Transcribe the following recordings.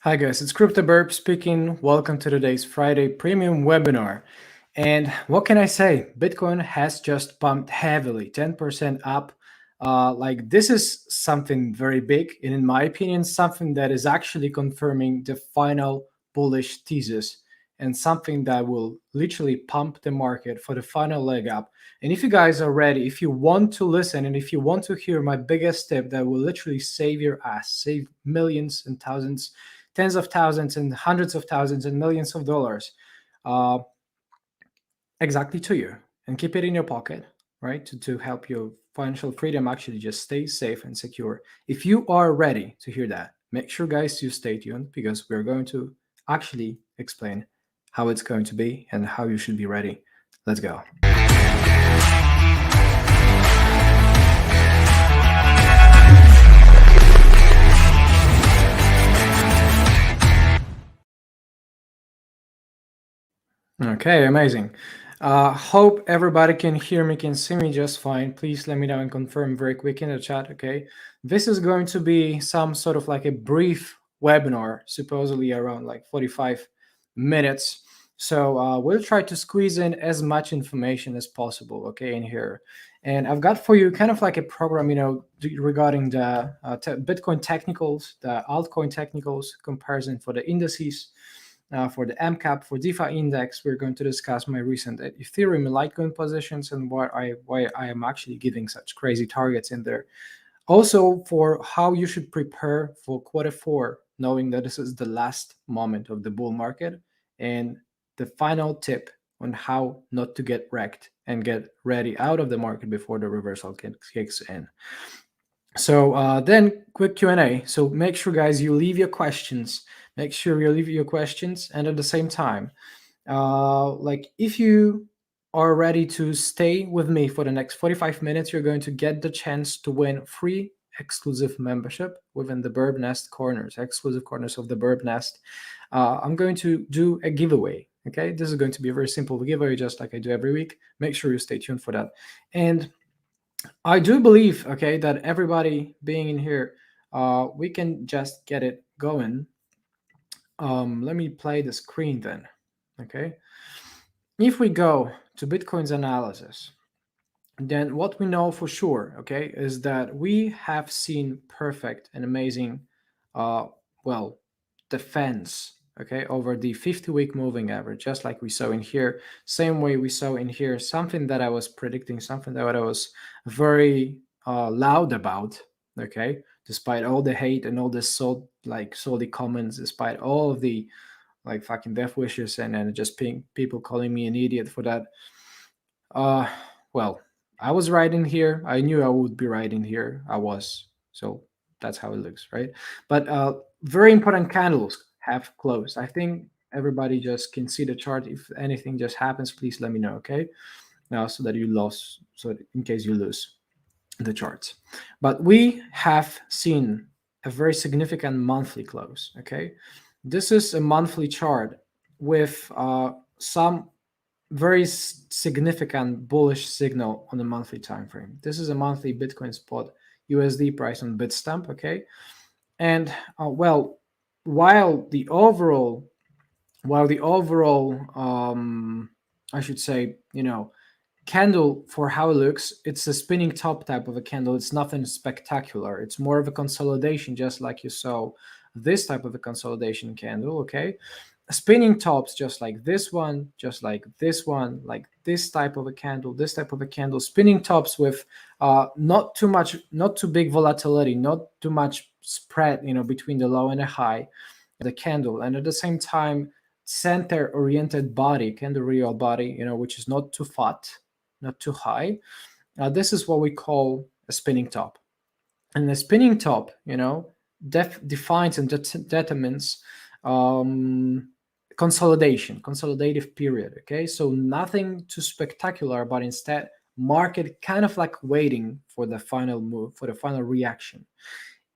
Hi guys, it's Cryptobirb'S speaking. Welcome to today's Friday premium webinar. And what can I say? Bitcoin has just pumped heavily, 10% up. Like this is something very big, and in my opinion, something that is actually confirming the final bullish thesis and something that will literally pump the market for the final leg up. And if you guys are ready, if you want to listen and if you want to hear my biggest tip that will literally save your ass, save millions and thousands, tens of thousands and hundreds of thousands and millions of dollars uh, exactly to you, and keep it in your pocket, right? To help your financial freedom actually just stay safe and secure. If you are ready to hear that, make sure, guys, you stay tuned because we're going to actually explain how it's going to be and how you should be ready. Let's go. Okay, amazing. Hope everybody can hear me, can see me just fine. Please let me know and confirm very quick in the chat, okay? This is going to be some sort of like a brief webinar, supposedly around like 45 minutes. So we'll try to squeeze in as much information as possible, okay, in here. And I've got for you kind of like a program, regarding the Bitcoin technicals, the altcoin technicals, comparison for the indices, for the MCAP, for DeFi index. We're going to discuss my recent Ethereum and Litecoin positions and why I am actually giving such crazy targets in there. Also, for how you should prepare for Q4, knowing that this is the last moment of the bull market, and the final tip on how not to get wrecked and get ready out of the market before the reversal kicks in. So then quick Q&A. So make sure, guys, you leave your questions. Make sure you leave your questions. And at the same time, like if you are ready to stay with me for the next 45 minutes, you're going to get the chance to win free exclusive membership within the Birb Nest corners, exclusive corners of the Birb Nest. I'm going to do a giveaway. Okay, this is going to be a very simple giveaway, just like I do every week. Make sure you stay tuned for that. And I do believe, okay, that everybody being in here, we can just get it going. Let me play the screen then, okay? If we go to Bitcoin's analysis, then what we know for sure, okay, is that we have seen perfect and amazing, uh, well, defense, okay, over the 50-week moving average, just like we saw in here. Same way we saw in here, something that I was predicting, something that I was very loud about, okay, despite all the hate and all the salty comments, despite all of the like fucking death wishes and just people calling me an idiot for that. Uh, well, I was right in here. I knew I would be right in here. I was. So that's how it looks, right? But very important candles have closed. I think everybody just can see the chart. If anything just happens, please let me know, okay? Now, so that you lost, so in case you lose the charts. But we have seen a very significant monthly close, okay? This is a monthly chart with some very significant bullish signal on the monthly time frame. This is a monthly Bitcoin spot USD price on Bitstamp, okay? And well, while the overall, I should say, candle for how it looks, it's a spinning top type of a candle. It's nothing spectacular. It's more of a consolidation, just like you saw this type of a consolidation candle, okay? Spinning tops just like this one, just like this one, like this type of a candle, this type of a candle, spinning tops with not too much, not too big volatility, not too much spread, between the low and the high of the candle, and at the same time, center oriented body, candle real body, which is not too fat, not too high. This is what we call a spinning top, and the spinning top, defines and determines consolidative period, okay? So nothing too spectacular, but instead market kind of like waiting for the final move, for the final reaction.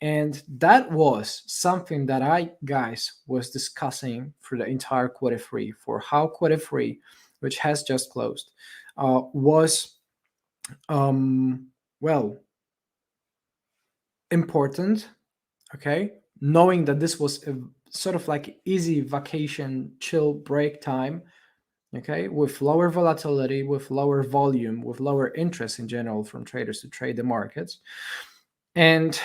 And that was something that I, guys, was discussing for the entire Q3, for how Q3, which has just closed, was well, important, okay? Knowing that this was a sort of like easy vacation, chill break time, okay, with lower volatility, with lower volume, with lower interest in general from traders to trade the markets. And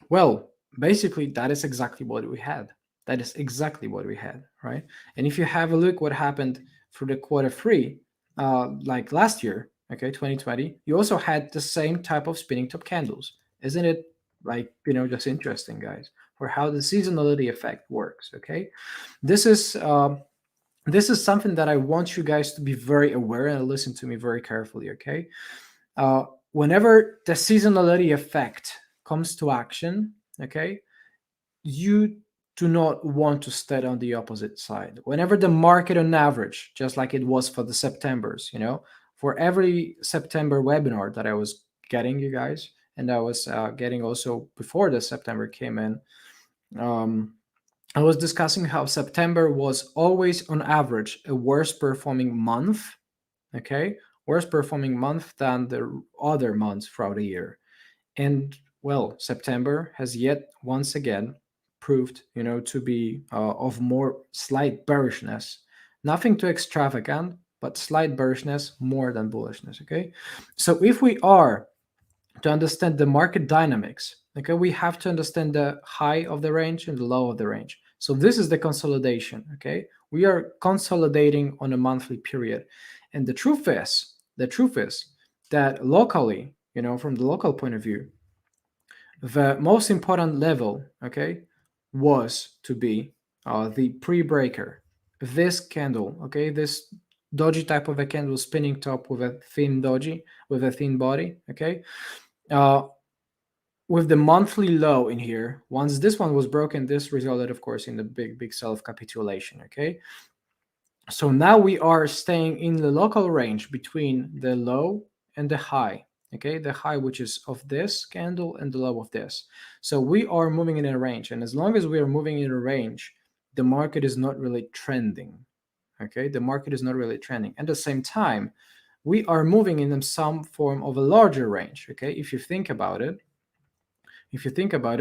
well, basically, that is exactly what we had. That is exactly what we had, right? And if you have a look what happened for the quarter three, like last year, okay, 2020, you also had the same type of spinning top candles. Isn't it like, just interesting, guys, for how the seasonality effect works, okay? This is this is something that I want you guys to be very aware and listen to me very carefully, okay? Whenever the seasonality effect comes to action, okay, you do not want to stay on the opposite side. Whenever the market on average, just like it was for the Septembers, for every September webinar that I was getting, you guys, and I was getting also before the September came in, I was discussing how September was always on average a worse performing month, okay, worse performing month than the other months throughout the year. And well, September has yet once again proved, to be of more slight bearishness. Nothing too extravagant, but slight bearishness more than bullishness. Okay, so if we are to understand the market dynamics, okay, we have to understand the high of the range and the low of the range. So this is the consolidation. Okay, we are consolidating on a monthly period, and the truth is that locally, from the local point of view, the most important level, okay, was to be the pre-breaker. This candle, okay, this doji type of a candle spinning top with a thin doji, with a thin body, okay, uh, with the monthly low in here. Once this one was broken, this resulted, of course, in the big self-capitulation, okay. So now we are staying in the local range between the low and the high, okay, the high which is of this candle and the low of this. So we are moving in a range, and as long as we are moving in a range, the market is not really trending, okay, the market is not really trending. At the same time, we are moving in some form of a larger range, okay. If you think about it,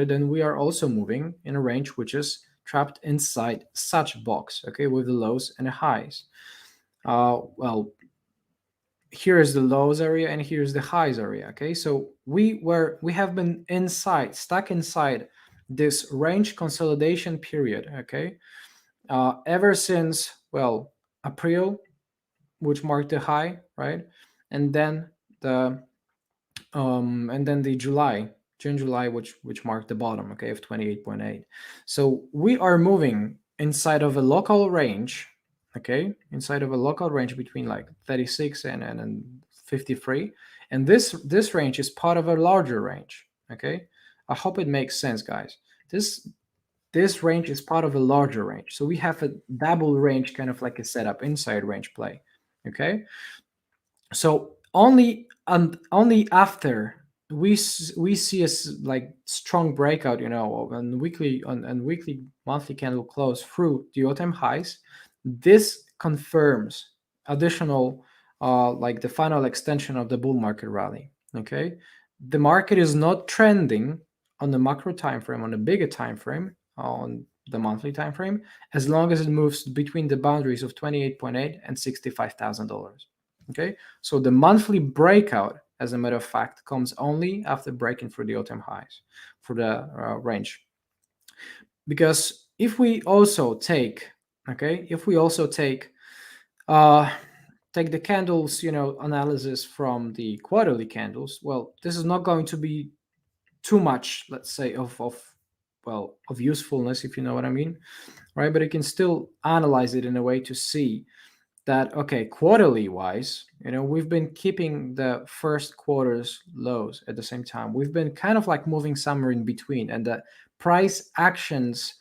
then we are also moving in a range which is trapped inside such box, okay, with the lows and the highs. Well, here is the lows area and here's the highs area, okay. So we have been stuck inside this range consolidation period, okay, ever since, well, April, which marked the high, right, and then the June, July, which marked the bottom, okay, of 28.8. So we are moving inside of a local range, okay, inside of a local range between like 36 and 53, and this range is part of a larger range, okay. I hope it makes sense, guys. This range is part of a larger range, so we have a double range, kind of like a setup inside range play, okay. So only after we see a like strong breakout, on weekly monthly candle close through the all-time highs, this confirms additional like the final extension of the bull market rally, okay. The market is not trending on the macro time frame, on the bigger time frame, on the monthly time frame, as long as it moves between the boundaries of 28.8 and $65,000. Okay, so the monthly breakout, as a matter of fact, comes only after breaking through the all-time highs for the range. Because if we also take, take the candles, analysis from the quarterly candles, well, this is not going to be too much, let's say, of usefulness, if you know what I mean, right? But you can still analyze it in a way to see that, okay, quarterly wise, we've been keeping the first quarter's lows at the same time. We've been kind of like moving somewhere in between, and the price actions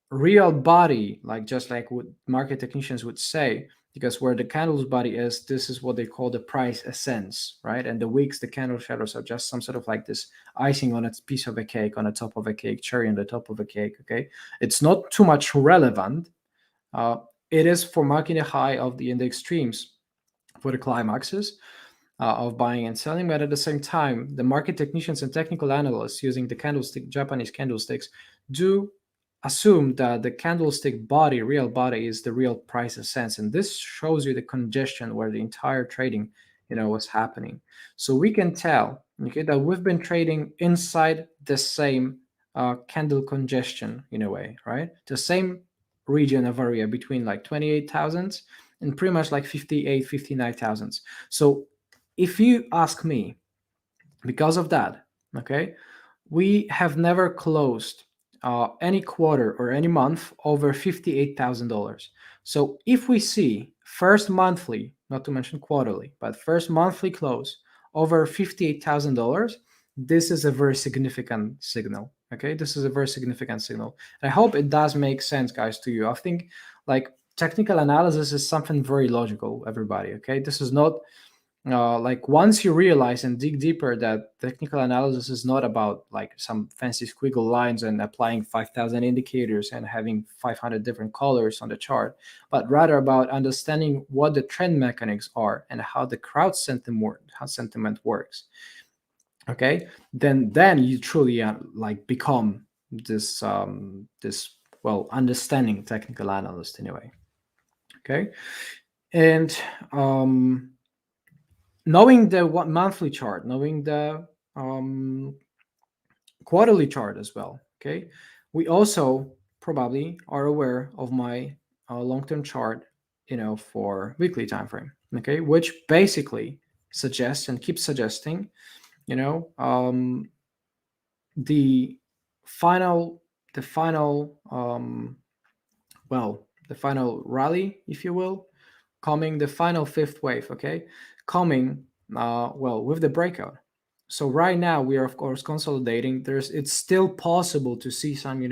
real body, like just like what market technicians would say, because where the candle's body is, this is what they call the price ascends, right? And the wicks, the candle shadows, are just some sort of like this icing on a piece of a cake, on the top of a cake, cherry on the top of a cake, okay. It's not too much relevant. It is for marking a high of the index streams for the climaxes of buying and selling, but at the same time, the market technicians and technical analysts using the Japanese candlesticks, do assume that the candlestick body, real body, is the real price ascents, and this shows you the congestion where the entire trading, was happening. So we can tell, okay, that we've been trading inside the same candle congestion in a way, right? The same region of area between like 28,000 and pretty much like 58, 59,000. So if you ask me, because of that, okay, we have never closed any quarter or any month over $58,000. So if we see first monthly, not to mention quarterly, but first monthly close over $58,000, this is a very significant signal. Okay, this is a very significant signal. I hope it does make sense, guys, to you. I think like technical analysis is something very logical, everybody. Okay, this is not like once you realize and dig deeper that technical analysis is not about like some fancy squiggle lines and applying 5,000 indicators and having 500 different colors on the chart, but rather about understanding what the trend mechanics are and how the crowd sentiment works. Okay, then you truly like become this well understanding technical analyst in a way. Okay, and knowing the monthly chart, knowing the quarterly chart as well. Okay, we also probably are aware of my long-term chart, for weekly time frame. Okay, which basically suggests and keeps suggesting, you know, the final, the final, the final rally, if you will, coming, the final fifth wave, okay, coming, with the breakout. So right now we are of course consolidating. It's still possible to see some,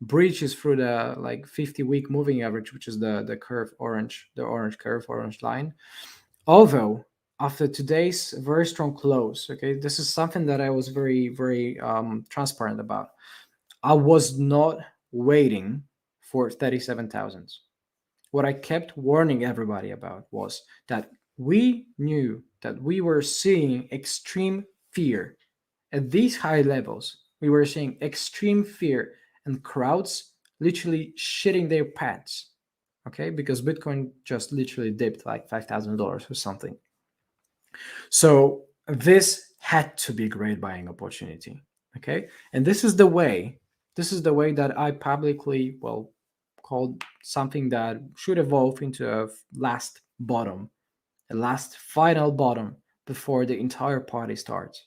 breaches through the like 50-week moving average, which is the curve orange, the orange curve, orange line. Although after today's very strong close, okay, this is something that I was very, very transparent about. I was not waiting for 37,000. What I kept warning everybody about was that we knew that we were seeing extreme fear at these high levels. We were seeing extreme fear and crowds literally shitting their pants. Okay, because Bitcoin just literally dipped like $5,000 or something. So this had to be a great buying opportunity. Okay, and this is the way that I publicly, called something that should evolve into a last bottom, a last final bottom before the entire party starts.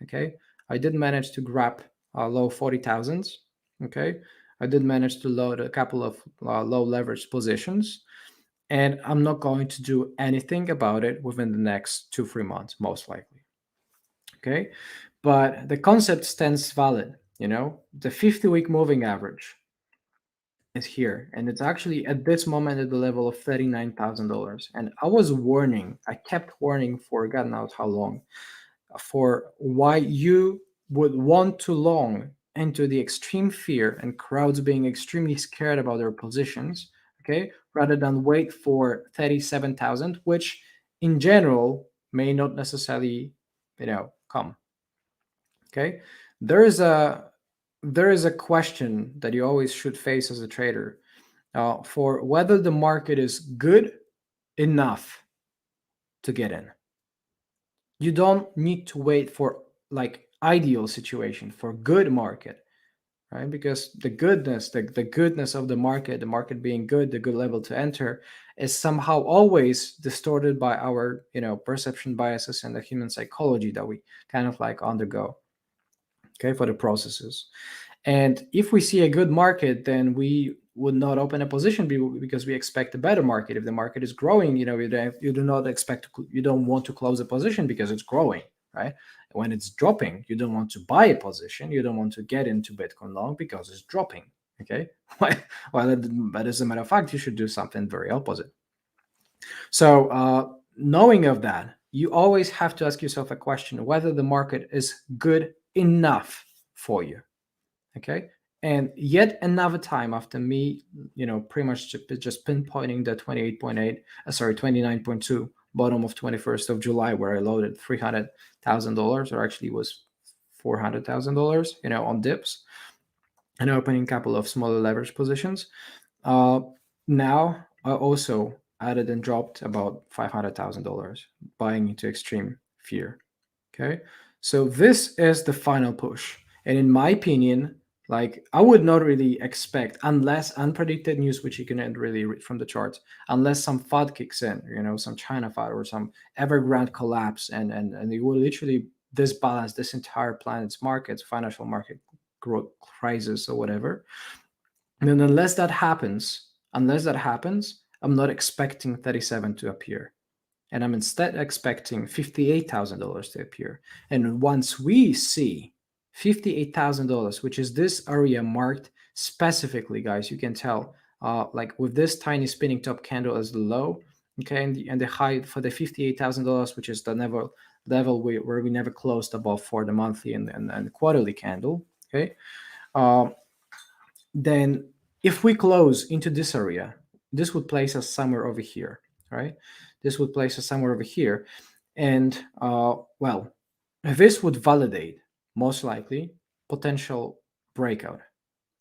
Okay, I did manage to grab low 40,000s. Okay, I did manage to load a couple of low leverage positions, and I'm not going to do anything about it within the next 2-3 months, most likely. Okay, but the concept stands valid. The 50-week moving average is here, and it's actually at this moment at the level of $39,000. And I kept warning for God knows how long, for why you would want to long into the extreme fear and crowds being extremely scared about their positions, okay, rather than wait for 37,000, which in general may not necessarily, come. Okay, there is a question that you always should face as a trader, for whether the market is good enough to get in. You don't need to wait for like ideal situation, for good market, right? Because the goodness of the market being good, the good level to enter, is somehow always distorted by our, perception biases and the human psychology that we kind of like undergo, okay, for the processes. And if we see a good market, then we would not open a position because we expect a better market. If the market is growing, you do not expect you don't want to close a position because it's growing, right? When it's dropping, you don't want to buy a position. You don't want to get into Bitcoin long because it's dropping. Okay, but as a matter of fact, you should do something very opposite. So knowing of that, you always have to ask yourself a question whether the market is good enough for you. Okay, and yet another time after me, pretty much just pinpointing the 29.2 bottom of 21st of July, where I loaded $300,000, or actually was $400,000, on dips. and opening a couple of smaller leverage positions. Uh, Now I also added and dropped about $500,000 buying into extreme fear. Okay, so this is the final push, and in my opinion, like I would not really expect, unless unpredicted news, which you can really read from the charts, unless some FUD kicks in, some China FUD or some Evergrande collapse, and it will literally disbalance this entire planet's markets, financial market growth crisis or whatever. And then unless that happens, I'm not expecting 37 to appear. And I'm instead expecting $58,000 to appear. And once we see $58,000, which is this area marked specifically, guys, you can tell, like with this tiny spinning top candle as the low, okay, and the high for the $58,000, which is the level where we never closed above for the monthly and quarterly candle, okay. Uh, then if we close into this area, this would place us somewhere over here, right? This would place us somewhere over here. And well, this would validate, most likely, potential breakout.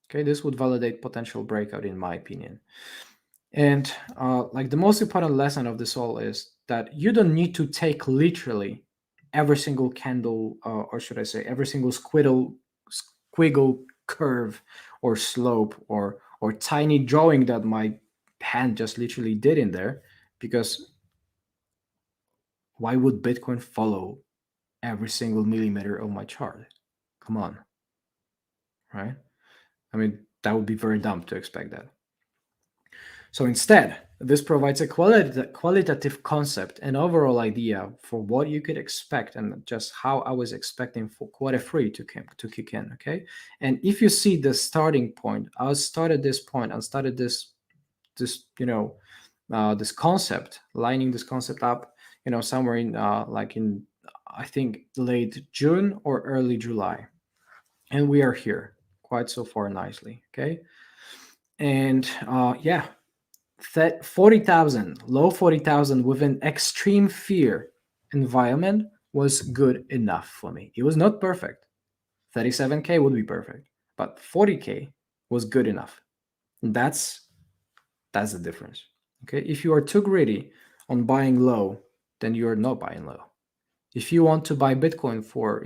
Okay, this would validate potential breakout, in my opinion. And like the most important lesson of this all is that you don't need to take literally every single candle, or should I say, every single squiggle curve or slope or tiny drawing that my hand just literally did in there, because why would Bitcoin follow every single millimeter of my chart? Come on, right? I mean, that would be very dumb to expect that. So instead, this provides a qualitative concept and overall idea for what you could expect and just how I was expecting for quarter three to kick in. Okay, and if you see the starting point, I started this point and started this this concept, lining this concept up, somewhere in like in I think late June or early July, and we are here quite so far nicely. Okay, and yeah, 40,000, low 40,000 with an extreme fear environment was good enough for me. It was not perfect. 37K would be perfect, but 40K was good enough. And that's the difference. Okay, if you are too greedy on buying low, then you are not buying low. If you want to buy Bitcoin for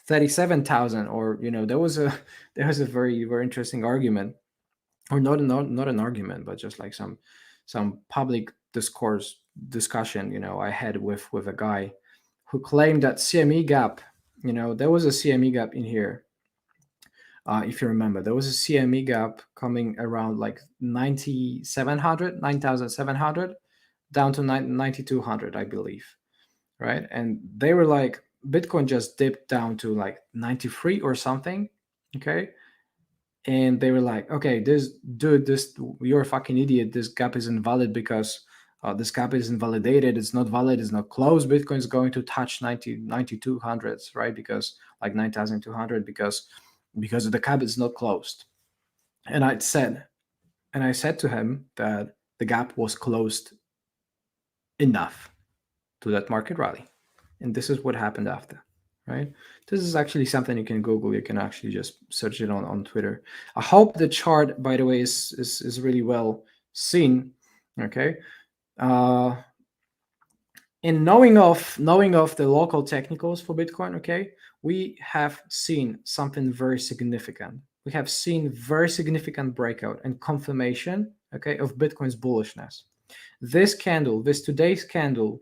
37,000, or there was a very very interesting argument, or not an argument, but just like some public discourse discussion I had with a guy who claimed that CME gap, there was a CME gap in here. If you remember, there was a CME gap coming around like 9,700, 9,700 down to 9,200, I believe, right? And they were like, Bitcoin just dipped down to like 93 or something, okay? And they were like, okay, you're a fucking idiot. This gap is invalid because this gap is invalidated. It's not valid. It's not closed. Bitcoin is going to touch 9,200s, right? Because like 9,200, because the gap is not closed. And I said to him that the gap was closed enough to that market rally. And this is what happened after, right? This is actually something you can Google. You can actually just search it on Twitter. I hope the chart, by the way, is really well seen. Okay. Uh, and knowing of the local technicals for Bitcoin, okay, we have seen something very significant. We have seen very significant breakout and confirmation, okay, of Bitcoin's bullishness. This candle, this today's candle,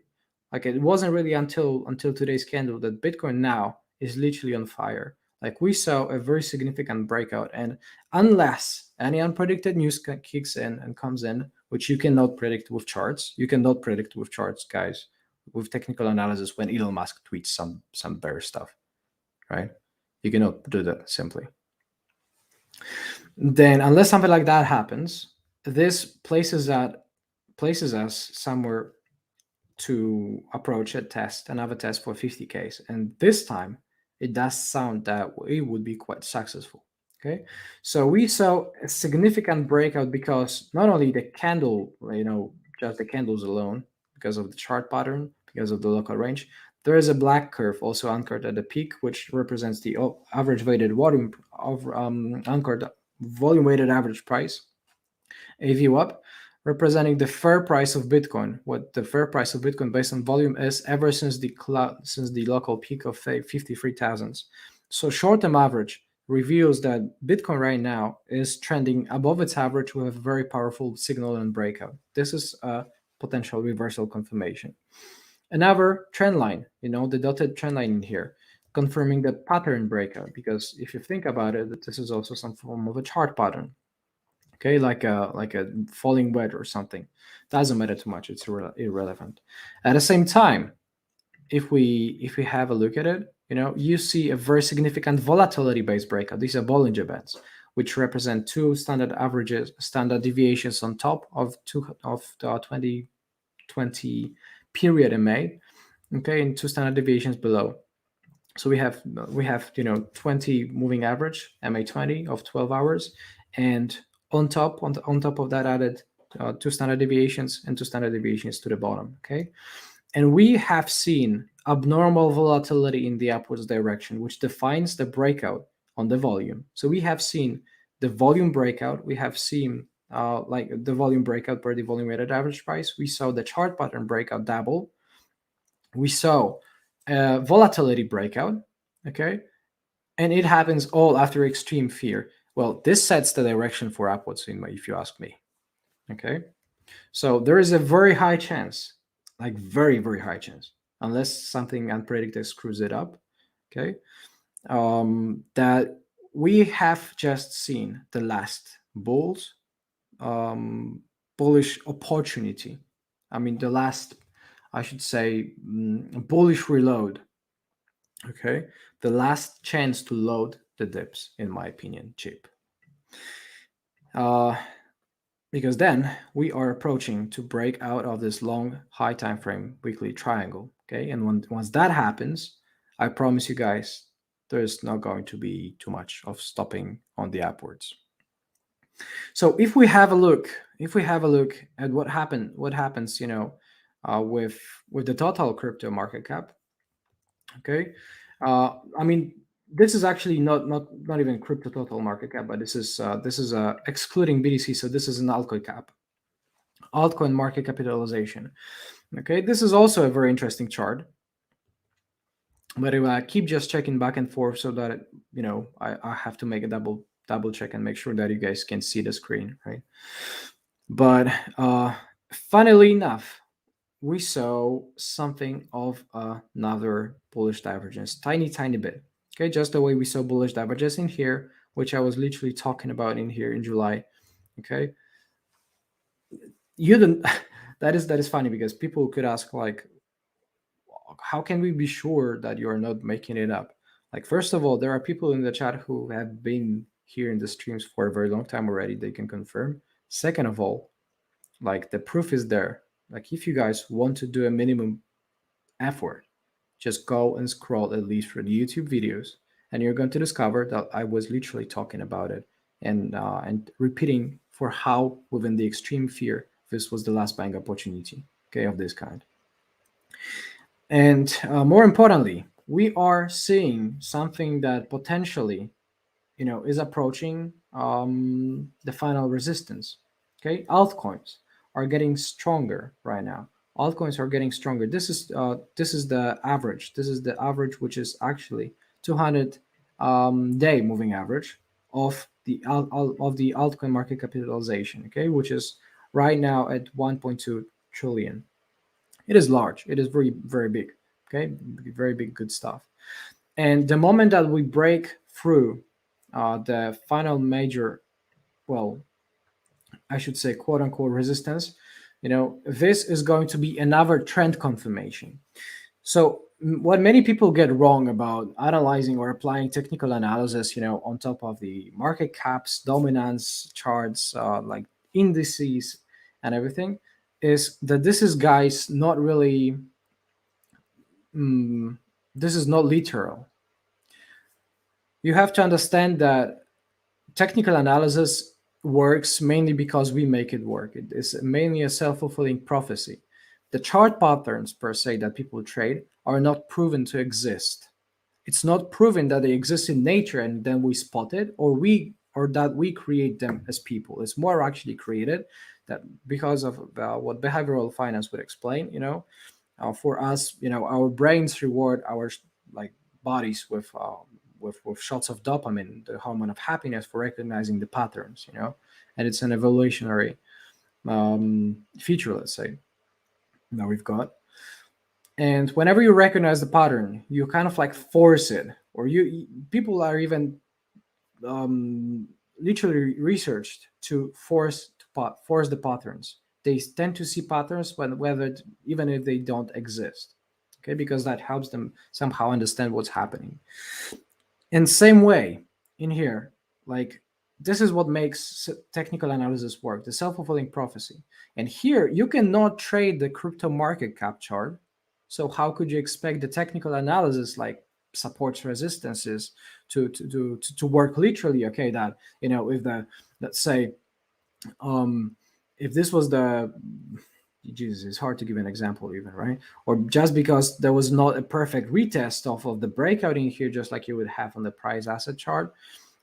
like it wasn't really until today's candle that Bitcoin now is literally on fire. Like we saw a very significant breakout, and unless any unpredicted news kicks in and comes in, which you cannot predict with charts, guys, with technical analysis when Elon Musk tweets some bear stuff, right? You cannot do that simply. Then, unless something like that happens, this places us somewhere to approach another test for 50Ks. And this time, it does sound that it would be quite successful. Okay, so we saw a significant breakout because not only the candle, just the candles alone, because of the chart pattern, because of the local range, There is a black curve also anchored at the peak, which represents the average weighted volume of anchored volume weighted average price, AV up, representing the fair price of Bitcoin. What the fair price of Bitcoin based on volume is ever since the local peak of 53,000. So short-term average reveals that Bitcoin right now is trending above its average with a very powerful signal and breakout. This is a potential reversal confirmation. Another trend line, the dotted trend line in here, confirming the pattern breakout. Because if you think about it, this is also some form of a chart pattern. Okay, like a falling wedge or something. Doesn't matter too much. It's irrelevant. At the same time, if we have a look at it, you see a very significant volatility-based breakout. These are Bollinger Bands, which represent two standard deviations on top of the 2020 period in May, okay, and two standard deviations below. So we have 20 moving average MA20 of 12 hours, and on top of that added two standard deviations and two standard deviations to the bottom. Okay, and we have seen abnormal volatility in the upwards direction, which defines the breakout on the volume. So we have seen the volume breakout. We have seen like the volume breakout per the volume weighted average price. We saw the chart pattern breakout double. We saw volatility breakout. Okay, and it happens all after extreme fear. Well, this sets the direction for upwards, if you ask me. Okay, so there is a very high chance, like very, very high chance, unless something unpredictable screws it up, okay, that we have just seen the last bullish opportunity. I mean, the last, I should say, bullish reload. Okay, the last chance to load the dips, in my opinion, cheap. Because then we are approaching to break out of this long high time frame weekly triangle. Okay, and once that happens, I promise you guys, there's not going to be too much of stopping on the upwards. So if we have a look at what happens, with the total crypto market cap. Okay, I mean, this is actually not even crypto total market cap, but this is excluding BTC. So this is an altcoin market capitalization. Okay, this is also a very interesting chart. But I keep just checking back and forth so that I have to make a double check and make sure that you guys can see the screen, right? But funnily enough, we saw something of another bullish divergence, tiny bit. Okay, just the way we saw bullish divergence in here, which I was literally talking about in here in July. Okay, that is funny, because people could ask, like, how can we be sure that you are not making it up? Like, first of all, there are people in the chat who have been here in the streams for a very long time already. They can confirm. Second of all, like, the proof is there. Like, if you guys want to do a minimum effort, just go and scroll at least through the YouTube videos, and you're going to discover that I was literally talking about it and repeating for how within the extreme fear this was the last buying opportunity, okay, of this kind. And more importantly, we are seeing something that potentially, is approaching the final resistance. Okay, altcoins are getting stronger right now. Altcoins are getting stronger. This is the average. This is the average, which is actually 200 day moving average of the altcoin market capitalization. Okay, which is right now at 1.2 trillion. It is large. It is very, very big. Okay, very big, good stuff. And the moment that we break through the final major, well, I should say, quote unquote, resistance, this is going to be another trend confirmation. So what many people get wrong about analyzing or applying technical analysis, on top of the market caps, dominance charts, like indices and everything, is that this is, guys, not really, this is not literal. You have to understand that technical analysis works mainly because we make it work. It is mainly a self-fulfilling prophecy. The chart patterns per se that people trade are not proven to exist. It's not proven that they exist in nature and then we spot it, or that we create them as people. It's more actually created, that because of what behavioral finance would explain. For us, our brains reward our like bodies with shots of dopamine, the hormone of happiness, for recognizing the patterns. And it's an evolutionary feature, let's say, that we've got. And whenever you recognize the pattern, you kind of like force it, or people are even um, literally researched to force the patterns. They tend to see patterns even if they don't exist. Okay, because that helps them somehow understand what's happening. In same way, in here, like, this is what makes technical analysis work, the self-fulfilling prophecy. And here you cannot trade the crypto market cap chart. So how could you expect the technical analysis, like supports, resistances, to work literally? Okay, that, if the, let's say, um if this was the, Jesus, it's hard to give an example even, right? Or just because there was not a perfect retest of the breakout in here, just like you would have on the price asset chart,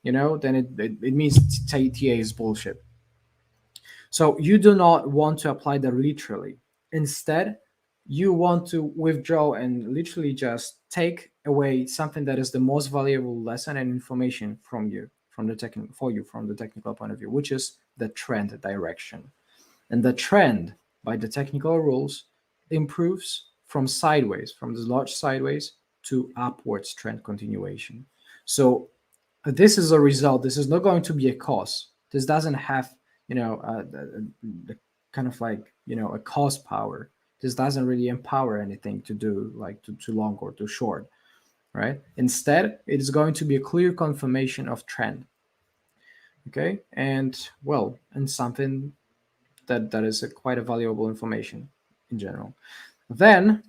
then it means TA is bullshit. So you do not want to apply that literally. Instead, you want to withdraw and literally just take away something that is the most valuable lesson and information from the technical point of view, which is the trend direction. And the trend, by the technical rules, improves from the large sideways to upwards trend continuation. So this is a result. This is not going to be a cause. This doesn't have, the kind of like, a cause power. This doesn't really empower anything to do, like, too long or too short, right? Instead, it is going to be a clear confirmation of trend. Okay, and something that is quite a valuable information in general. Then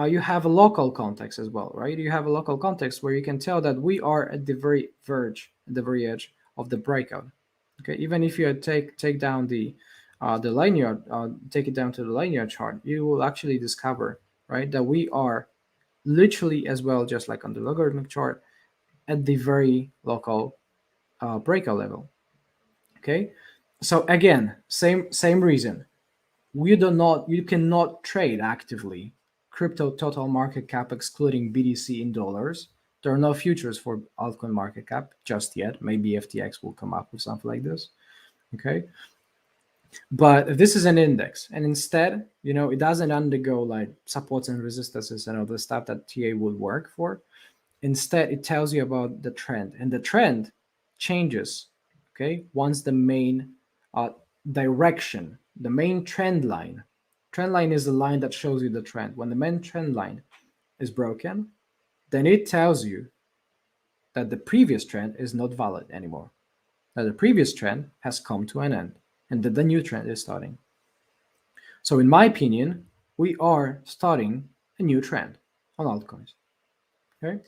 you have a local context as well, right? You have a local context where you can tell that we are at the very at the very edge of the breakout. Okay, even if you take down the linear, take it down to the linear chart, you will actually discover, right, that we are literally as well, just like on the logarithmic chart, at the very local breakout level. Okay, so again, same reason. You cannot trade actively crypto total market cap excluding BTC in dollars. There are no futures for altcoin market cap just yet. Maybe FTX will come up with something like this. Okay, but this is an index, and instead, it doesn't undergo like supports and resistances and all the stuff that TA would work for. Instead, it tells you about the trend, and the trend changes, okay, once the main uh, direction, the main trend line is the line that shows you the trend. When the main trend line is broken, then it tells you that the previous trend is not valid anymore, that the previous trend has come to an end, and that the new trend is starting. So in my opinion, we are starting a new trend on altcoins. Okay,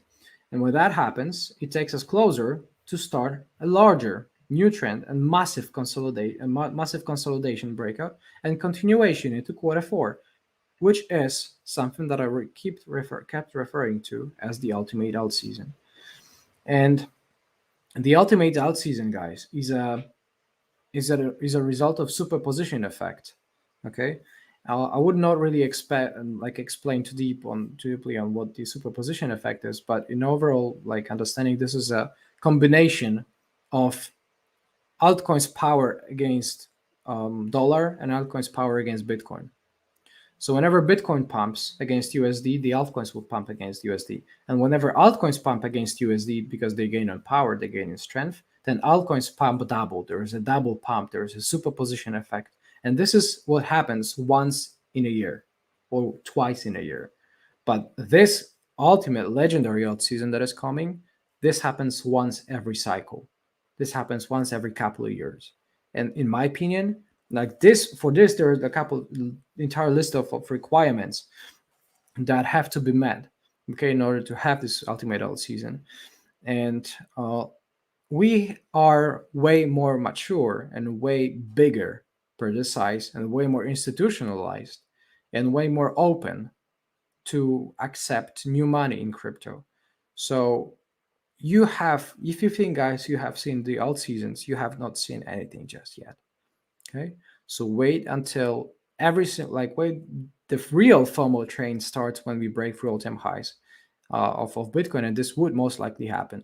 and when that happens, it takes us closer to start a larger new trend and massive consolidation breakout and continuation into quarter 4, which is something that I kept referring to as the ultimate out season. And the ultimate out season, guys, is a result of superposition effect. Okay, I would not really expect and like explain too deeply on what the superposition effect is, but in overall like understanding, this is a combination of altcoins power against dollar and altcoins power against Bitcoin. So whenever Bitcoin pumps against USD, the altcoins will pump against USD. And whenever altcoins pump against USD because they gain on power, they gain in strength, then altcoins pump double. There is a double pump. There is a superposition effect. And this is what happens once in a year or twice in a year. But this ultimate legendary alt season that is coming, this happens once every cycle. This happens once every couple of years. And in my opinion, like this, for this, there's a couple entire list of requirements that have to be met, okay, in order to have this ultimate alt season. And we are way more mature and way bigger per the size and way more institutionalized and way more open to accept new money in crypto. So you have, if you think, guys, you have seen the alt seasons, you have not seen anything just yet. Okay, so wait until like wait, the real FOMO train starts when we break through all-time highs of Bitcoin, and this would most likely happen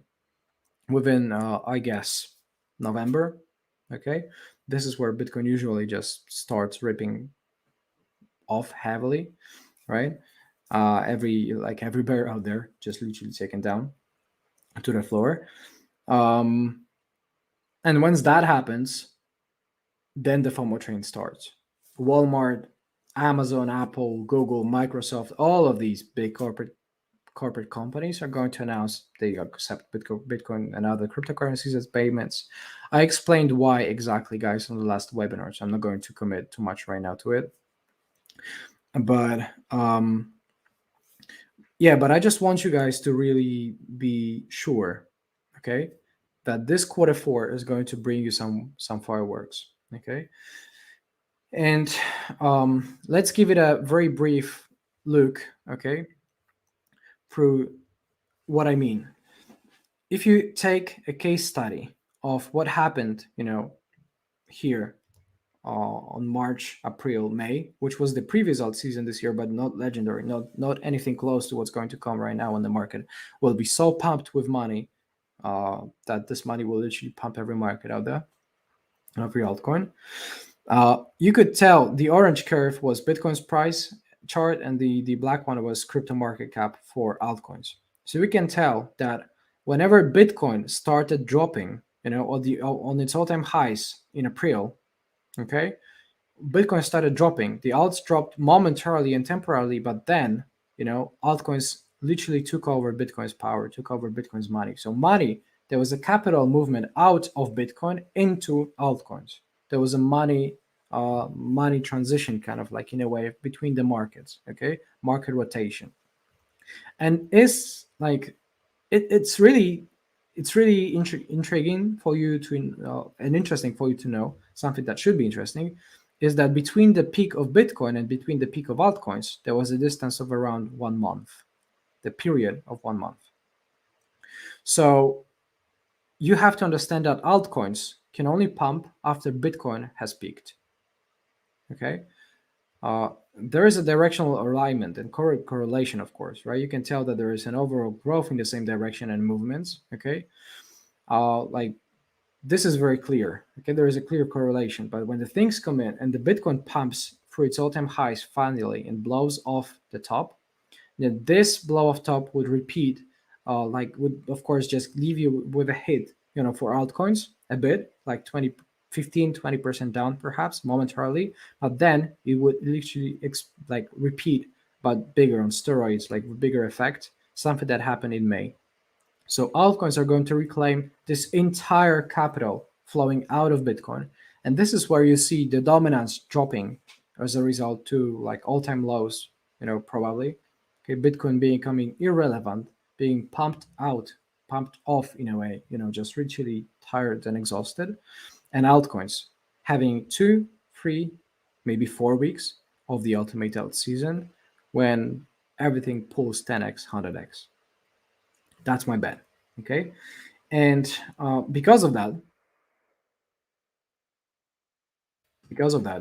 within, I guess, November. Okay, this is where Bitcoin usually just starts ripping off heavily, right? Every bear out there just literally taken down to the floor. Um, and once that happens, then the FOMO train starts. Walmart, Amazon, Apple, Google, Microsoft, all of these big corporate companies are going to announce they accept Bitcoin and other cryptocurrencies as payments. I explained why exactly, guys, on the last webinar, so I'm not going to commit too much right now to it. But yeah, but I just want you guys to really be sure, okay, that this quarter 4 is going to bring you some fireworks, okay. And let's give it a very brief look, okay, through what I mean. If you take a case study of what happened, here on March, April, May, which was the previous alt season this year, but not legendary, not anything close to what's going to come right now when the market will be so pumped with money that this money will literally pump every market out there, every altcoin. You could tell the orange curve was Bitcoin's price chart, and the black one was crypto market cap for altcoins. So we can tell that whenever Bitcoin started dropping, on its all-time highs in April, okay, Bitcoin started dropping. The alts dropped momentarily and temporarily, but then, altcoins literally took over Bitcoin's power, took over Bitcoin's money. So money, there was a capital movement out of Bitcoin into altcoins. There was a money transition, kind of like, in a way, between the markets. Okay, market rotation, and it's like it's really intriguing for you to and interesting for you to know. Something that should be interesting is that between the peak of Bitcoin and between the peak of altcoins, there was a distance of around 1 month, the period of 1 month. So you have to understand that altcoins can only pump after Bitcoin has peaked. Okay. There is a directional alignment and correlation, of course, right? You can tell that there is an overall growth in the same direction and movements. Okay. Like, this is very clear. Okay, there is a clear correlation. But when the things come in and the Bitcoin pumps through its all-time highs finally and blows off the top, then this blow off top would repeat, would of course just leave you with a hit, for altcoins a bit, like 20% down perhaps momentarily, but then it would literally repeat, but bigger on steroids, like with bigger effect, something that happened in May. So altcoins are going to reclaim this entire capital flowing out of Bitcoin. And this is where you see the dominance dropping as a result to like all-time lows, probably. Okay, Bitcoin becoming irrelevant, being pumped out, pumped off in a way, just literally tired and exhausted. And altcoins having 2, 3, maybe 4 weeks of the ultimate alt season when everything pulls 10x, 100x. That's my bet. Okay. And because of that,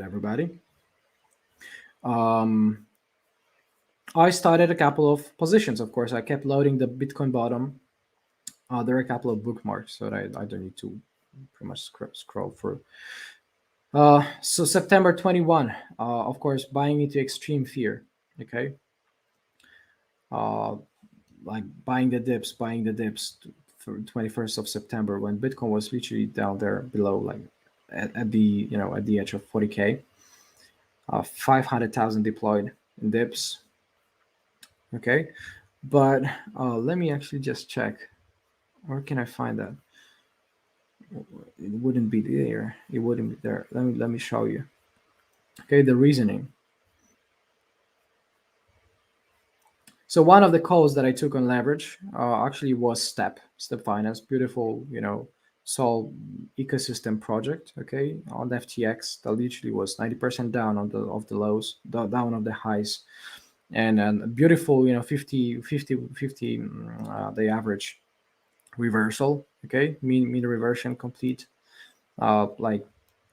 everybody, I started a couple of positions. Of course, I kept loading the Bitcoin bottom. There are a couple of bookmarks, so I don't need to pretty much scroll through. So September 21, of course, buying into extreme fear. Okay. Like buying the dips for 21st of September when Bitcoin was literally down there below, like at the at the edge of 40K, 500,000 deployed in dips. Okay, but let me actually just check. Where can I find that? It wouldn't be there. It wouldn't be there. Let me show you. Okay, the reasoning. So one of the calls that I took on leverage actually was Step Finance. Beautiful, Sol ecosystem project, okay, on the FTX that literally was 90% down on the of the lows, down of the highs, and a beautiful, 50 the average reversal, okay, mean reversion complete, like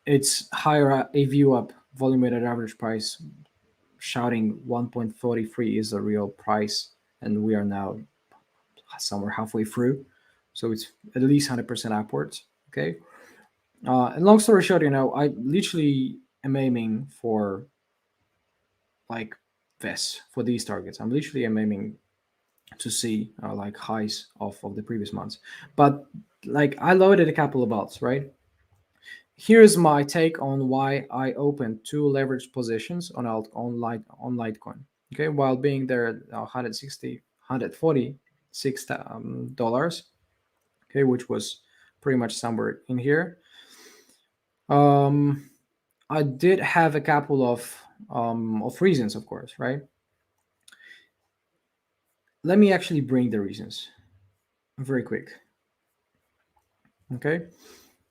it's higher a view up, volume weighted average price shouting 1.43 is the real price, and we are now somewhere halfway through, so it's at least 100% upwards, okay. And long story short, I literally am aiming for like this for these targets. I'm literally am aiming to see like highs of the previous months. But like I loaded a couple of bots, right? Here's my take on why I opened two leveraged positions on Litecoin. Okay, while being there at 160, $146, okay, which was pretty much somewhere in here. Um, I did have a couple of reasons, of course, right? Let me actually bring the reasons very quick. Okay,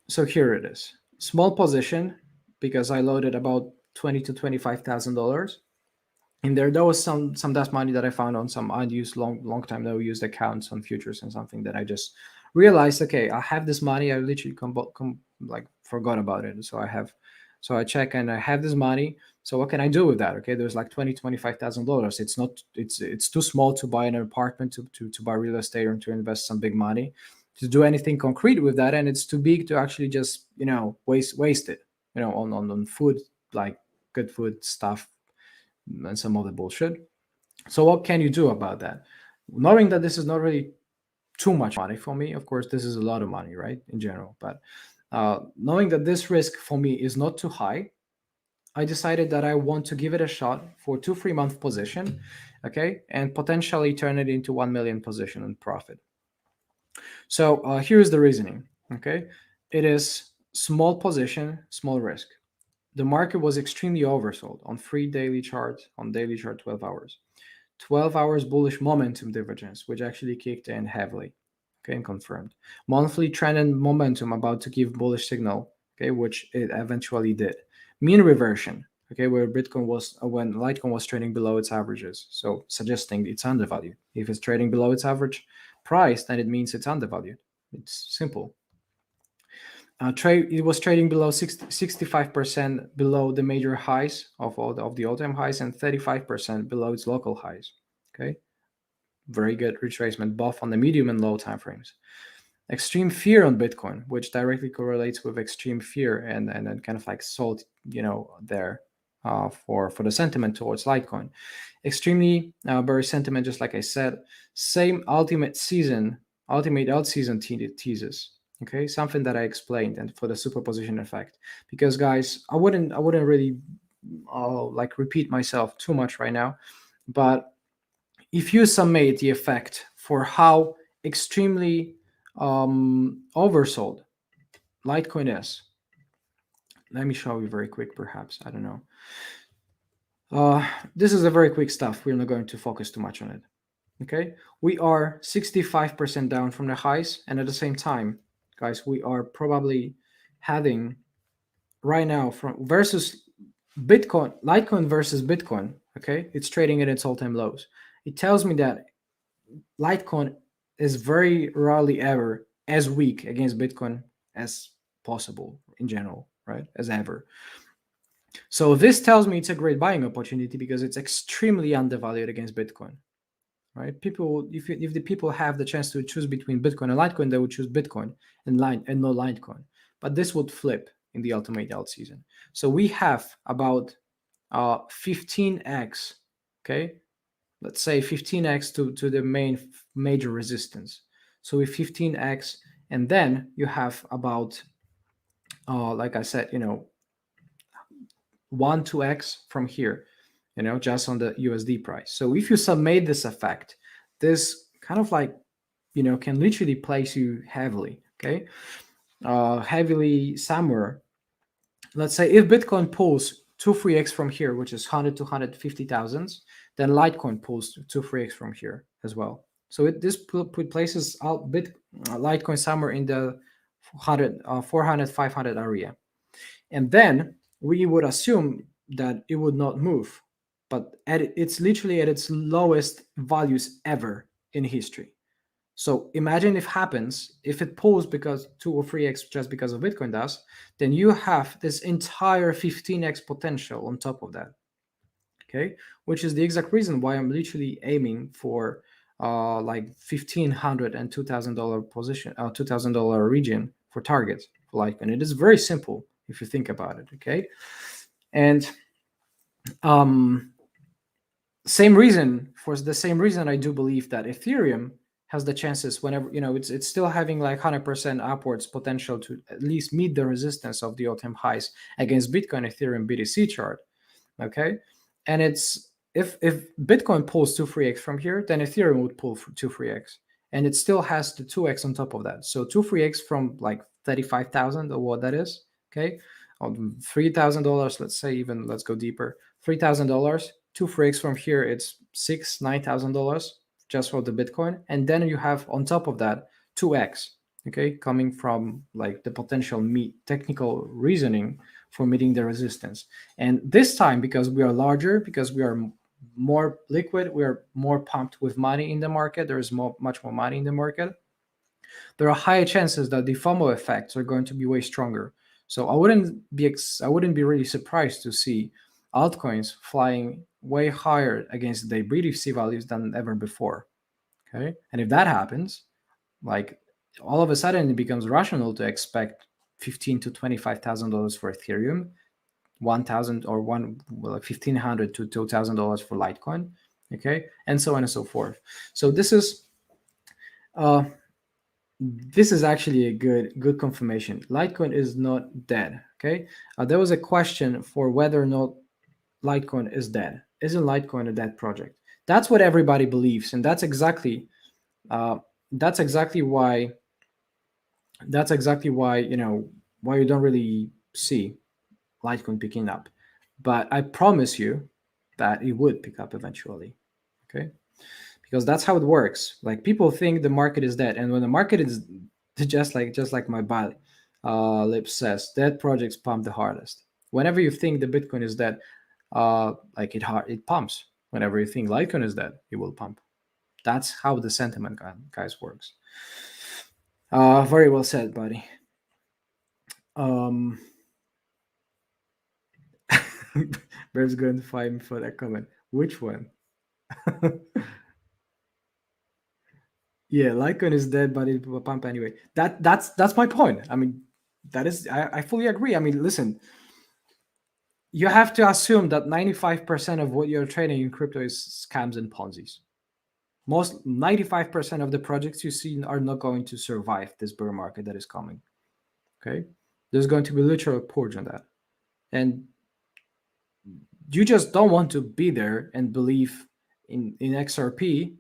so here it is. Small position because I loaded about $20,000 to $25,000 in there. There was some dust money that I found on some unused long time no used accounts on futures and something that I just realized. Okay, I have this money. I literally like forgot about it. So I check and I have this money. So what can I do with that? Okay, there's like $25,000. It's too small to buy an apartment, to buy real estate, or to invest some big money to do anything concrete with that, and it's too big to actually just waste it on food, like good food stuff and some other bullshit. So what can you do about that? Knowing that this is not really too much money for me, of course, this is a lot of money, right, in general. But knowing that this risk for me is not too high, I decided that I want to give it a shot for 2-3 month position, okay, and potentially turn it into 1 million position and profit. So here's the reasoning, okay? It is small position, small risk. The market was extremely oversold on daily chart, 12 hours. 12 hours bullish momentum divergence, which actually kicked in heavily, okay, and confirmed. Monthly trend and momentum about to give bullish signal, okay, which it eventually did. Mean reversion, okay, where Bitcoin was when Litecoin was trading below its averages, so suggesting it's undervalued. If it's trading below its average price, then it means it's undervalued. It's simple. It was trading below 65% below the major highs of the all-time highs, and 35% below its local highs. Okay, very good retracement both on the medium and low time frames. Extreme fear on Bitcoin, which directly correlates with extreme fear and kind of like sold there for the sentiment towards Litecoin. Extremely bearish sentiment, just like I said. Same ultimate alt season teases. Okay, something that I explained, and for the superposition effect. Because guys, I wouldn't really like repeat myself too much right now, but if you summate the effect for how extremely oversold Litecoin is, let me show you very quick, perhaps. I don't know. This is a very quick stuff. We're not going to focus too much on it. Okay, we are 65% down from the highs, and at the same time, guys, we are probably having right now from versus Litecoin versus Bitcoin. Okay, it's trading at its all-time lows. It tells me that Litecoin is very rarely ever as weak against Bitcoin as possible in general, right? As ever. So this tells me it's a great buying opportunity because it's extremely undervalued against Bitcoin, right? People, if the people have the chance to choose between Bitcoin and Litecoin, they would choose Bitcoin and no Litecoin. But this would flip in the ultimate alt season. So we have about 15x, okay? Let's say 15x to the major resistance. So with 15x, and then you have about, like I said, 2x from here, just on the USD price. So if you summate this effect, this kind of like, can literally place you heavily, okay? Heavily somewhere. Let's say if Bitcoin pulls 2-3x from here, which is 100 to 150,000, then Litecoin pulls 2-3x from here as well. So this places out Litecoin somewhere in the 400 500 area, and then we would assume that it would not move, but it's literally at its lowest values ever in history. So imagine if it pulls because 2 or 3x just because of Bitcoin does, then you have this entire 15x potential on top of that. Okay, which is the exact reason why I'm literally aiming for like $1,500 and $2,000 position, $2,000 region for targets for Litecoin. It is very simple if you think about it. Okay, and um, same reason for the same reason I do believe that Ethereum has the chances whenever it's still having like 100% upwards potential to at least meet the resistance of the all-time highs against Bitcoin Ethereum BTC chart. Okay, and it's if Bitcoin pulls 2-3x from here, then Ethereum would pull 2-3x, and it still has the 2x on top of that. So 2-3x from like 35,000 or what that is. Okay, $3,000. Let's say even let's go deeper. $3,000. 2-3x from here, it's $9,000 just for the Bitcoin, and then you have on top of that 2x. Okay, coming from like the potential technical reasoning for meeting the resistance. And this time, because we are larger, because we are more liquid, we are more pumped with money in the market, there is much more money in the market, there are higher chances that the FOMO effects are going to be way stronger. So I wouldn't be really surprised to see altcoins flying way higher against the BTC values than ever before. Okay, and if that happens, like all of a sudden it becomes rational to expect $15,000 to $25,000 for Ethereum, 1,000 or $1,500 to $2,000 for Litecoin, okay, and so on and so forth. So this is actually a good confirmation. Litecoin is not dead. Okay, there was a question for whether or not Litecoin is dead. Isn't Litecoin a dead project? That's what everybody believes, and that's exactly why why you don't really see Litecoin picking up. But I promise you that it would pick up eventually. Okay, because that's how it works. Like people think the market is dead, and when the market is just like my body lip says, dead projects pump the hardest. Whenever you think the Bitcoin is dead, it pumps. Whenever you think Litecoin is dead, it will pump. That's how the sentiment, guys, works. Very well said, buddy. Birb's going to fight me for that comment. Which one? Yeah, Litecoin is dead, but it will pump anyway. That's my point. I mean, I fully agree. I mean, listen, you have to assume that 95% of what you're trading in crypto is scams and Ponzi's. Most 95% of the projects you see are not going to survive this bear market that is coming. Okay, there's going to be literal purge on that, and you just don't want to be there and believe in XRP,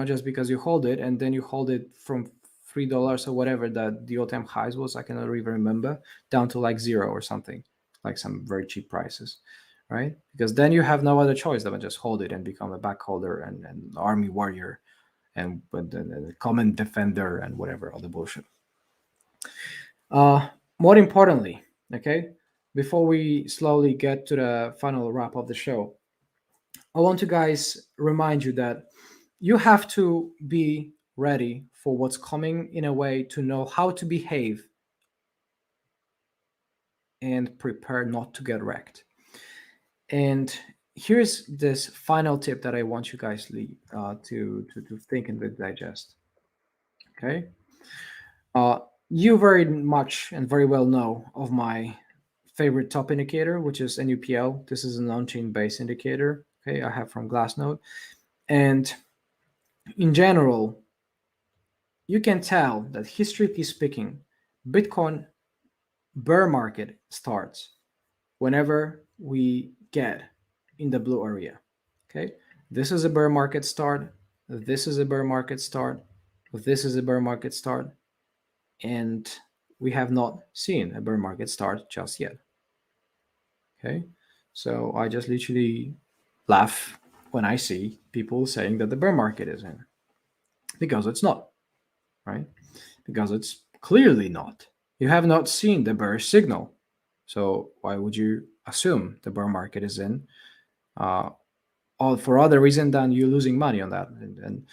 just because you hold it, and then you hold it from $3 or whatever that the all-time highs was. I cannot even remember, down to like 0 or something, like some very cheap prices, right? Because then you have no other choice than just hold it and become a backholder and army warrior and a common defender and whatever other bullshit. More importantly, okay, before we slowly get to the final wrap of the show, I want to guys remind you that you have to be ready for what's coming in a way to know how to behave and prepare not to get wrecked. And here's this final tip that I want you guys to think and digest. Okay. You very much and very well know of my favorite top indicator, which is NUPL. This is an on-chain based indicator. Okay, I have from Glassnode. And in general, you can tell that historically speaking, Bitcoin bear market starts whenever we get in the blue area. Okay, this is a bear market start. This is a bear market start. This is a bear market start. And we have not seen a bear market start just yet. Okay, so I just literally laugh when I see people saying that the bear market is in, because it's not, right? Because it's clearly not. You have not seen the bearish signal. So why would you assume the bear market is in? All for other reason than you losing money on that. And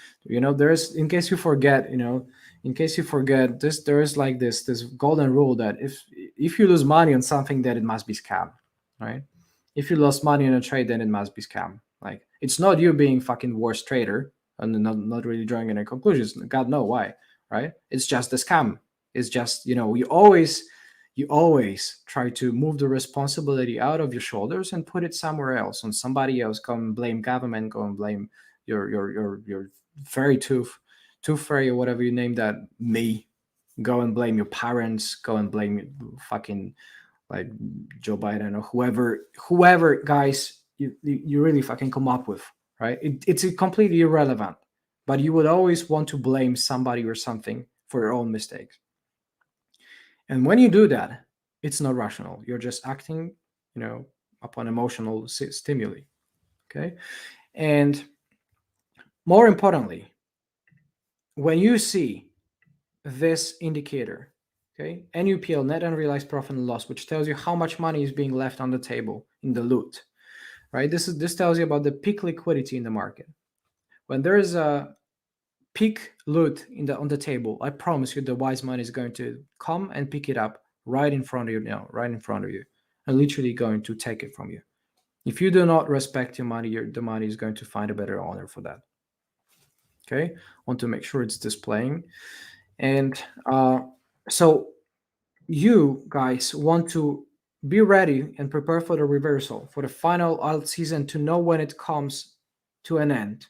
there's, in case you forget, this, there is like this golden rule that if you lose money on something, then it must be scam, right? If you lost money on a trade, then it must be scam. Like, it's not you being fucking worst trader and not really drawing any conclusions. God know why, right? It's just a scam. It's just, you always try to move the responsibility out of your shoulders and put it somewhere else, on somebody else. Go and blame government, go and blame your fairy tooth fairy, or whatever you name that, me. Go and blame your parents, go and blame fucking, like, Joe Biden, or whoever guys you really fucking come up with, right? It's completely irrelevant, but you would always want to blame somebody or something for your own mistakes. And when you do that, it's not rational. You're just acting, upon emotional stimuli. Okay. And more importantly, when you see this indicator, okay, NUPL, net unrealized profit and loss, which tells you how much money is being left on the table in the loot, right? This tells you about the peak liquidity in the market. When there is a peak loot on the table, I promise you the wise money is going to come and pick it up right in front of you now, right in front of you, and literally going to take it from you. If you do not respect your money, the money is going to find a better owner for that. Okay, want to make sure it's displaying. And so you guys want to be ready and prepare for the reversal, for the final alt season, to know when it comes to an end,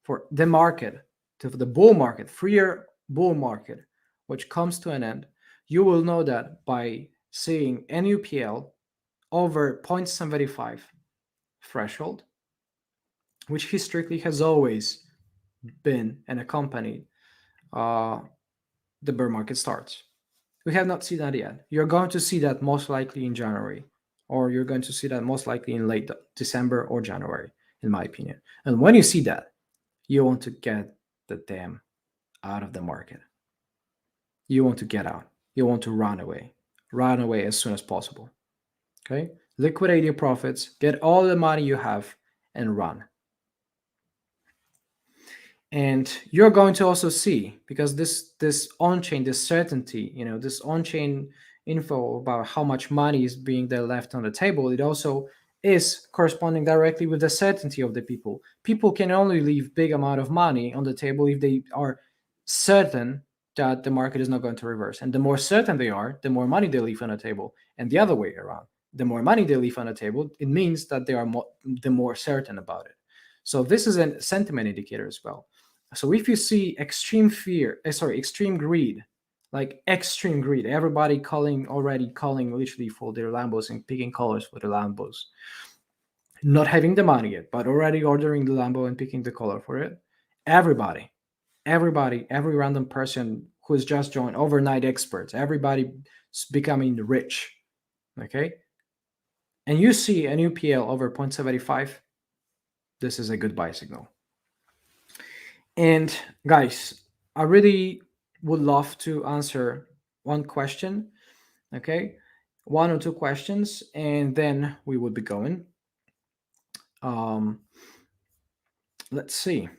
for the market, to the bull market, 3-year bull market, which comes to an end. You will know that by seeing NUPL over 0.75 threshold, which historically has always been and accompanied the bear market starts. We have not seen that yet. You're going to see that most likely in January, or you're going to see that most likely in late December or January, in my opinion. And when you see that, you want to get the damn out of the market. You want to get out. You want to run away. Run away as soon as possible. Okay? Liquidate your profits, get all the money you have, and run. And you're going to also see, because this on-chain, this certainty, this on-chain info about how much money is being there left on the table, it also is corresponding directly with the certainty of the people. People can only leave big amount of money on the table if they are certain that the market is not going to reverse. And the more certain they are, the more money they leave on the table. And the other way around, the more money they leave on the table, it means that they are the more certain about it. So this is a sentiment indicator as well. So if you see extreme greed, like extreme greed, everybody calling literally for their Lambos and picking colors for the Lambos, not having the money yet, but already ordering the Lambo and picking the color for it. Every random person who has just joined, overnight experts, everybody becoming rich, okay? And you see an UPL over 0.75, this is a good buy signal. And guys, I really would love to answer one question, okay? 1 or 2 questions, and then we would be going. Let's see.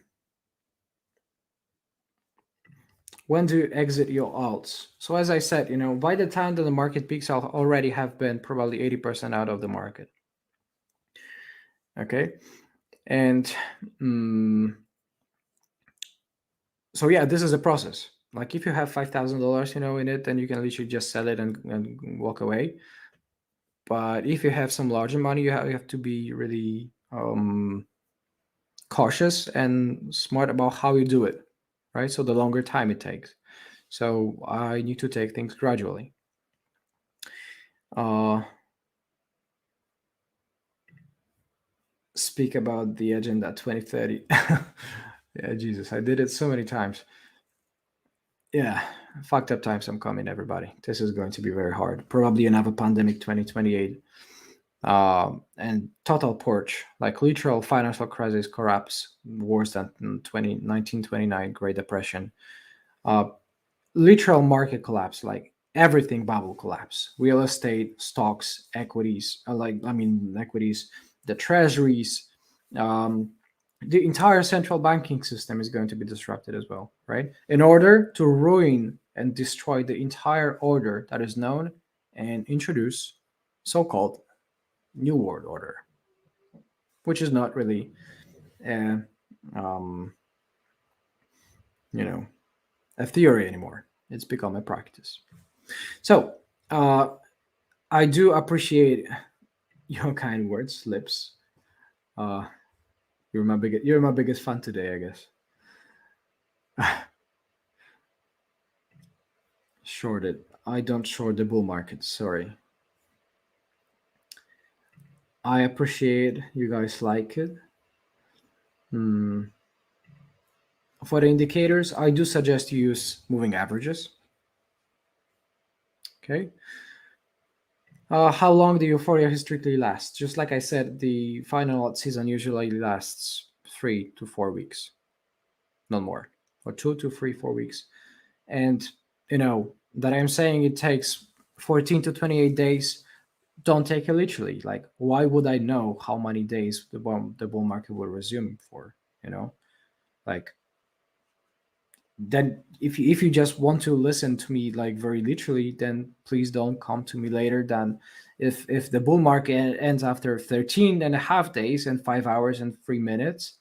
When do you exit your alts? So as I said, by the time that the market peaks, I'll already have been probably 80% out of the market. Okay. And so yeah, this is a process. Like if you have $5,000, in it, then you can literally just sell it and walk away. But if you have some larger money, you have to be really cautious and smart about how you do it, right? So the longer time it takes. So I need to take things gradually. Speak about the agenda 2030. Yeah, Jesus, I did it so many times. Yeah, fucked up times I'm coming, everybody. This is going to be very hard. Probably another pandemic 2028. And total purge, like literal financial crisis, collapse, worse than 1929 Great Depression. Literal market collapse, like everything bubble collapse. Real estate, stocks, equities, equities, the treasuries, um, the entire central banking system is going to be disrupted as well, right? In order to ruin and destroy the entire order that is known and introduce so-called New World Order, which is not really, uh, um, you know, a theory anymore. It's become a practice. So uh, I do appreciate your kind words, Lips. Uh, you're my biggest fan today, I guess. Shorted. I don't short the bull market. Sorry. I appreciate you guys like it. Hmm. For the indicators, I do suggest you use moving averages. Okay. How long the euphoria historically lasts? Just like I said, the final season usually lasts 3 to 4 weeks, not more, or 2 to 3, 4 weeks. And that I'm saying it takes 14 to 28 days. Don't take it literally. Like, why would I know how many days the bull market will resume for? You know, like then if you just want to listen to me like very literally, then please don't come to me later than if the bull market ends after 13 and a half days and 5 hours and 3 minutes,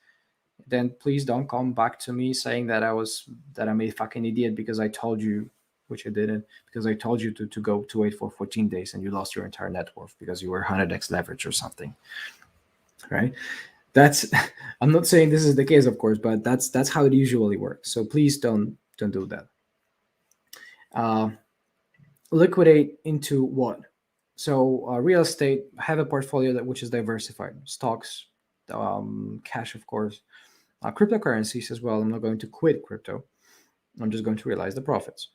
then please don't come back to me saying that I'm a fucking idiot because I told you, which I didn't, because I told you to go to wait for 14 days and you lost your entire net worth because you were 100x leverage or something, right? That's I'm not saying this is the case, of course, but that's how it usually works. So please don't do that. Uh, Liquidate into what? So real estate, have a portfolio that which is diversified, stocks, cash, of course, cryptocurrencies as well. I'm not going to quit crypto. I'm just going to realize the profits.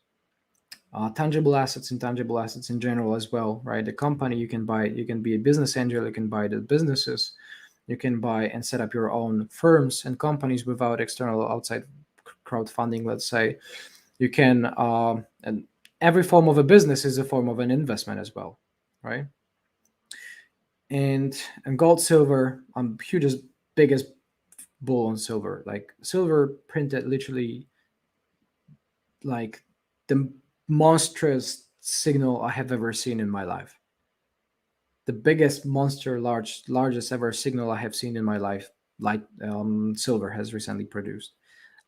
Tangible assets, intangible assets in general as well, right? The company you can buy, you can be a business angel, you can buy the businesses, you can buy and set up your own firms and companies without external outside crowdfunding, let's say. You can, and every form of a business is a form of an investment as well, right? And gold, silver, I'm hugest, biggest bull on silver. Like silver printed literally like the monstrous signal I have ever seen in my life. The biggest monster, largest ever signal I have seen in my life, like silver has recently produced.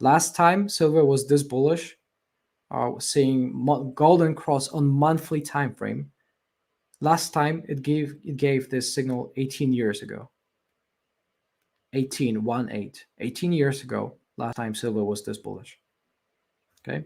Last time silver was this bullish, seeing golden cross on monthly time frame. Last time it gave this signal 18 years ago. 18 years ago. Last time silver was this bullish. Okay.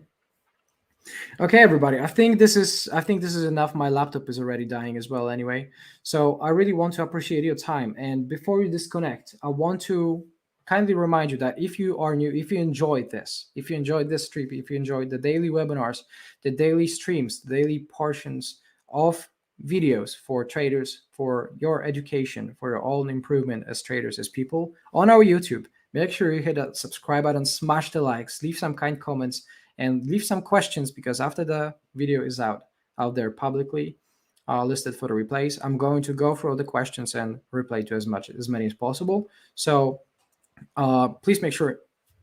Okay, everybody. I think this is enough. My laptop is already dying as well anyway. So I really want to appreciate your time. And before you disconnect, I want to kindly remind you that if you are new, if you enjoyed this, if you enjoyed this trip, if you enjoyed the daily webinars, the daily streams, the daily portions of videos for traders, for your education, for your own improvement as traders, as people on our YouTube, make sure you hit that subscribe button, smash the likes, leave some kind comments, and leave some questions, because after the video is out there publicly listed for the replays, I'm going to go through all the questions and reply to as many as possible. So please make sure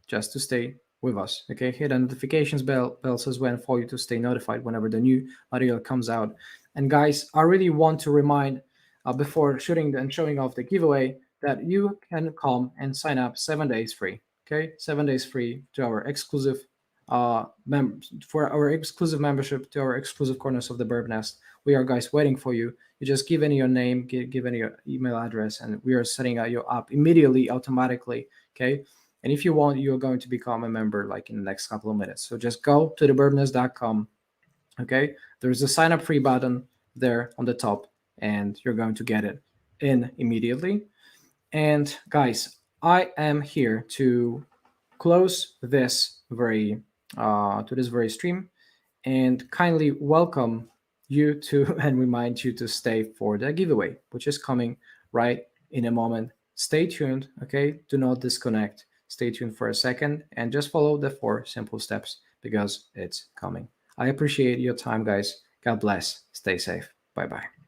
just to stay with us. Okay, hit the notifications bells as well for you to stay notified whenever the new material comes out. And guys, I really want to remind before shooting and showing off the giveaway that you can come and sign up 7 days free. Okay, 7 days free to our exclusive for our exclusive membership to our exclusive corners of the Birb Nest. We are guys waiting for you. You just give any your name, give any your email address, and we are setting you up immediately, automatically. Okay. And if you want, you're going to become a member like in the next couple of minutes. So just go to thebirbnest.com. Okay. There's a sign up free button there on the top, and you're going to get it in immediately. And guys, I am here to close this very stream and kindly welcome you to and remind you to stay for the giveaway, which is coming right in a moment. Stay tuned, okay? Do not disconnect. Stay tuned for a second and just follow the 4 simple steps because it's coming. I appreciate your time, guys, God bless. Stay safe. Bye bye.